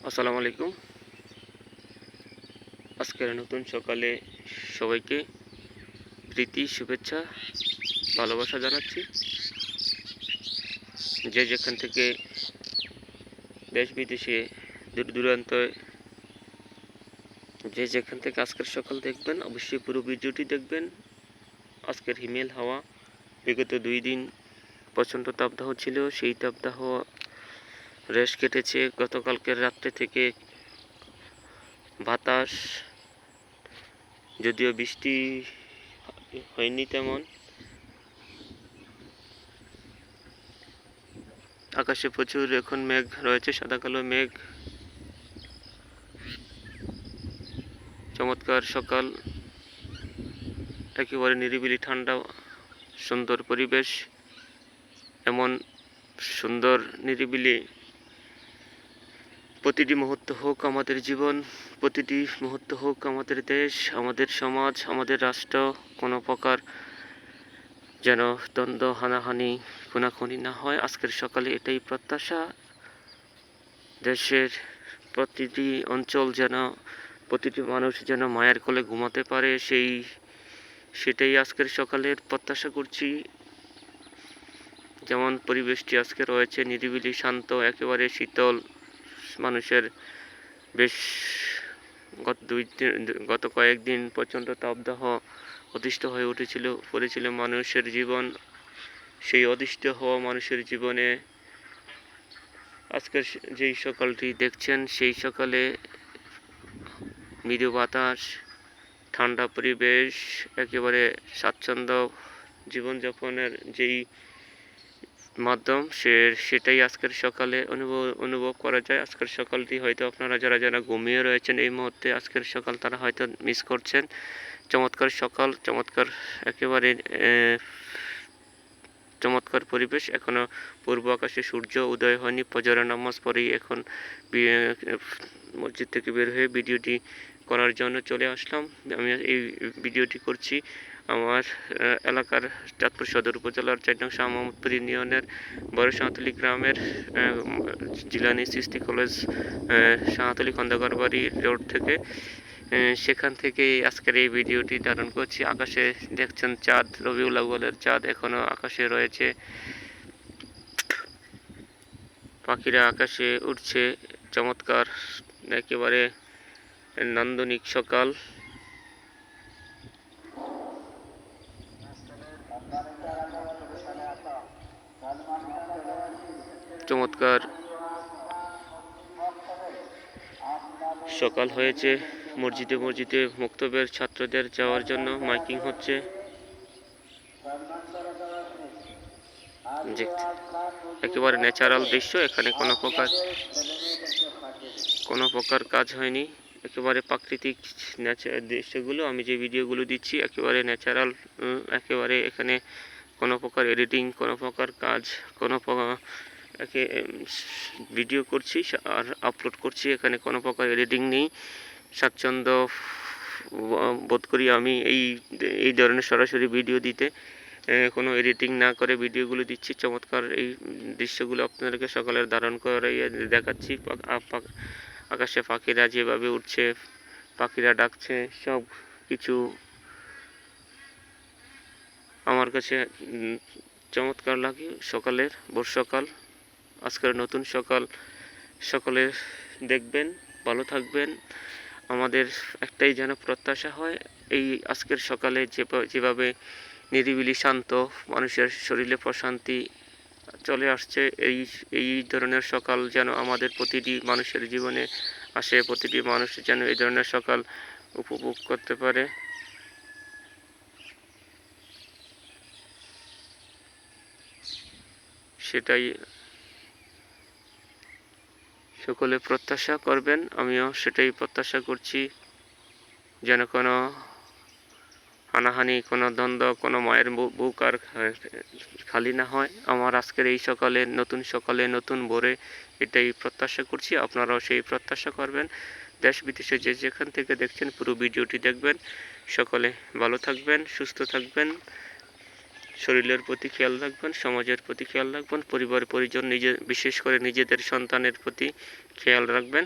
আসসালামু আলাইকুম। আজকের নতুন সকালে সবাইকে প্রীতি, শুভেচ্ছা, ভালোবাসা জানাচ্ছি। যে যেখান থেকে দেশ বিদেশে দূর দূরান্তে যে যেখান থেকে আজকের সকাল দেখবেন অবশ্যই পুরো ভিডিওটি দেখবেন। আজকের হিমেল হাওয়া বিগত 2 দিন প্রচণ্ড তাপদাহ ছিল, সেই তাপদাহ রেশ কেটেছে। গতকালকের রাত্রে থেকে বাতাস, যদিও বৃষ্টি হয়নি তেমন, আকাশে প্রচুর এখন মেঘ রয়েছে, সাদা কালো মেঘ। চমৎকার সকাল, একেবারে নিরিবিলি ঠান্ডা সুন্দর পরিবেশ। এমন সুন্দর নিরিবিলি প্রতিটি মুহূর্ত হোক আমাদের জীবন, প্রতিটি মুহূর্ত হোক আমাদের দেশ, আমাদের সমাজ, আমাদের রাষ্ট্র। কোনো প্রকার যেন দ্বন্দ্ব, হানাহানি, খুনাখুনি না হয়। আজকের সকালে এটাই প্রত্যাশা। দেশের প্রতিটি অঞ্চল যেন, প্রতিটি মানুষ যেন মায়ের কোলে ঘুমাতে পারে, সেটাই আজকের সকালের প্রত্যাশা করছি। যেমন পরিবেশটি আজকে রয়েছে নিরিবিলি, শান্ত, একেবারে শীতল। মানুষের বেশ গত কয়েকদিন প্রচণ্ড তাপদাহ অতিষ্ঠ হয়ে পড়েছিল মানুষের জীবন। সেই অতিষ্ঠ হওয়া মানুষের জীবনে আজকের যেই সকালটি দেখছেন, সেই সকালে মৃদু বাতাস, ঠান্ডা পরিবেশ, একেবারে স্বাচ্ছন্দ্য জীবনযাপনের যেই মাধ্যম, সেটাই আজকের সকালে অনুভব করা যায়। আজকের সকালটি হয়তো আপনারা যারা ঘুমিয়ে রয়েছেন এই মুহূর্তে, আজকের সকাল তারা হয়তো মিস করছেন। চমৎকার সকাল, চমৎকার একেবারে চমৎকার পরিবেশ। এখনো পূর্ব আকাশে সূর্য উদয় হয়নি। ফজরের নামাজ পড়েই এখন মসজিদ থেকে বের হয়ে ভিডিওটি করার জন্য চলে আসলাম। আমি এই ভিডিওটি করছি আমার এলাকার চাঁদপুর সদর উপজেলার 4 নং শাহ মোহাম্মদপুর ইউনিয়নের বড় শাহতলী গ্রামের জিলানি সিস্তি কলেজ, শাহতলী খন্দকার বাড়ি রোড থেকে। সেখান থেকেই আজকের এই ভিডিওটি ধারণ করছি। আকাশে দেখছেন চাঁদ, রবিউল আউয়ালের চাঁদ এখনো আকাশে রয়েছে। পাখিরা আকাশে উঠছে। চমৎকার একেবারে নান্দনিক সকাল। চমৎকার সকাল হয়েছে। মসজিদে মুক্তবের ছাত্রদের যাওয়ার জন্য মাইকিং হচ্ছে। একেবারে ন্যাচারাল দৃশ্য, এখানে কোনো প্রকার কাজ হয়নি। একেবারে প্রাকৃতিক দৃশ্যগুলো, আমি যে ভিডিওগুলো দিচ্ছি একেবারে ন্যাচারাল। একেবারে এখানে কোনো প্রকার এডিটিং, কোনো প্রকার কাজ, কোনো ভিডিও করছি আর আপলোড করছি, এখানে কোনো প্রকার এডিটিং নেই। স্বাচ্ছন্দ্য বোধ করি আমি এই ধরনের সরাসরি ভিডিও দিতে, কোনো এডিটিং না করে ভিডিওগুলো দিচ্ছি। চমৎকার এই দৃশ্যগুলো আপনাদেরকে সকালের ধারণ করে দেখাচ্ছি। আকাশে পাখিরা যেভাবে উঠছে, পাখিরা ডাকছে, সব কিছু আমার কাছে চমৎকার লাগে। সকালের বর্ষাকাল, আজকের নতুন সকাল। সকলে দেখবেন, ভালো থাকবেন। আমাদের একটাই যেন প্রত্যাশা হয়, এই আজকের সকালে যেভাবে নিরিবিলি শান্ত, মানুষের শরীরে প্রশান্তি চলে আসছে, এই ধরনের সকাল যেন আমাদের প্রতিটি মানুষের জীবনে আসে। প্রতিটি মানুষ যেন এই ধরনের সকাল উপভোগ করতে পারে। সেটাই সকলে প্রত্যাশা করবেন, আমিও সেটাই প্রত্যাশা করছি। যেন কোনো হানাহানি, কোনো দ্বন্দ্ব, কোনো মায়ের বুক আর খালি না হয় আমার আজকের এই সকালে, নতুন সকালে, নতুন ভোরে। এটাই প্রত্যাশা করছি, আপনারাও সেই প্রত্যাশা করবেন। দেশ বিদেশে যে যেখান থেকে দেখছেন পুরো ভিডিওটি দেখবেন। সকলে ভালো থাকবেন, সুস্থ থাকবেন, শরীরের প্রতি খেয়াল রাখবেন, সমাজের প্রতি খেয়াল রাখবেন, পরিবার পরিজন, বিশেষ করে নিজেদের সন্তানের প্রতি খেয়াল রাখবেন।